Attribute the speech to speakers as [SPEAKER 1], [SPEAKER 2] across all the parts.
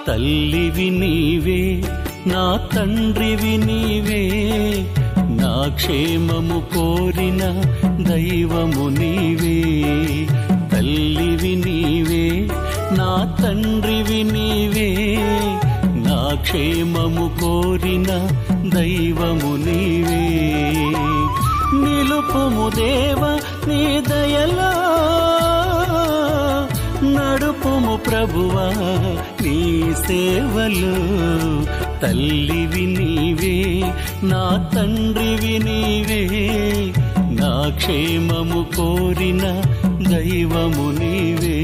[SPEAKER 1] తల్లివి నీవే నా తండ్రివి నీవే నా క్షేమము కోరిన దైవము నీవే తల్లివి నీవే నా తండ్రివి నీవే నా క్షేమము కోరిన దైవము నీవే నిలుపుము దేవ నీ దయలో నడుపుము ప్రభువా నీ సేవలు తల్లివి నీవే నా తండ్రివి నీవే నా క్షేమము కోరిన దైవము నీవే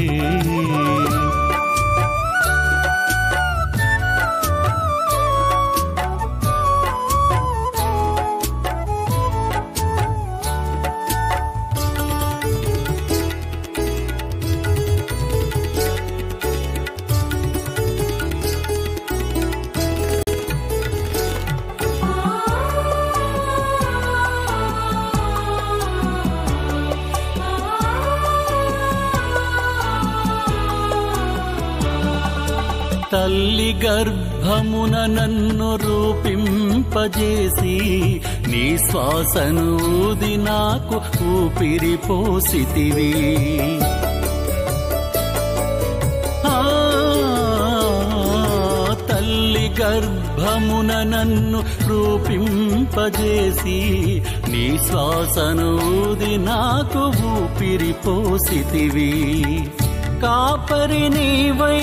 [SPEAKER 1] తల్లి గర్భమున నన్ను రూపింపజేసి నీ శ్వాసను ఊది నాకు ఊపిరి పోసితివి తల్లి గర్భమున నన్ను రూపింపజేసి నీ శ్వాసను ఊది నాకు ఊపిరి పోసితివి కాపరి నీవై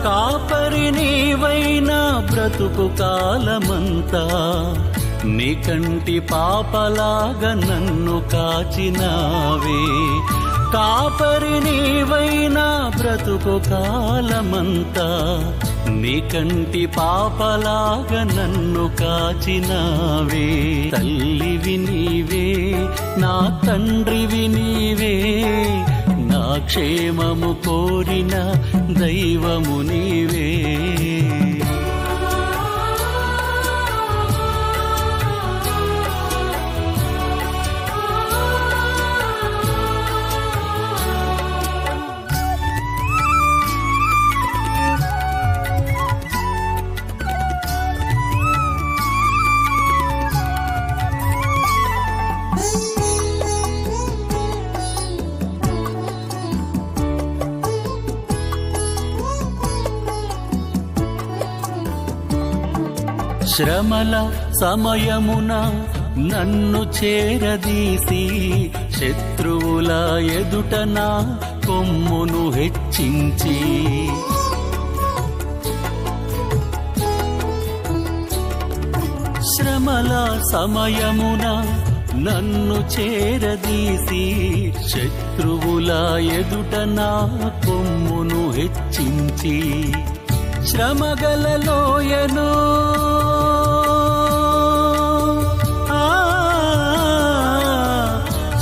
[SPEAKER 1] కాపరి నీవైనా బ్రతుకు కాలమంతా నీ కంటి పాపలాగా నన్ను కాచినావే కాపరి నీవైనా బ్రతుకు కాలమంతా నీ కంటి పాపలాగా నన్ను కాచినావే తల్లివి నీవే నా తండ్రివి నీవే నా క్షేమము కోరిన దైవము నీవే శ్రమల సమయమున నన్ను చేరదీసి శత్రువుల ఎదుట నా కొమ్మును హెచ్చించి శ్రమల సమయమున నన్ను చేరదీసి శత్రువుల ఎదుట నా కొమ్మును హెచ్చించి శ్రమగల లోయను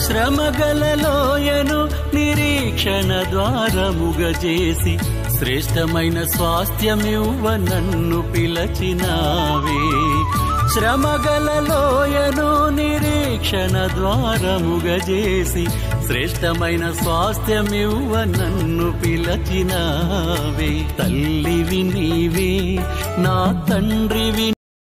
[SPEAKER 1] శ్రమగల లోయను నిరీక్షణ ద్వారముగా చేసి శ్రేష్టమైన స్వాస్థ్యమివ్వ నన్ను పిలచినావే శ్రమగల లోయను నిరీక్షణ ద్వారముగా చేసి శ్రేష్టమైన స్వాస్థ్యమివ్వ నన్ను పిలచినావే తల్లివి నీవే నా తండ్రివి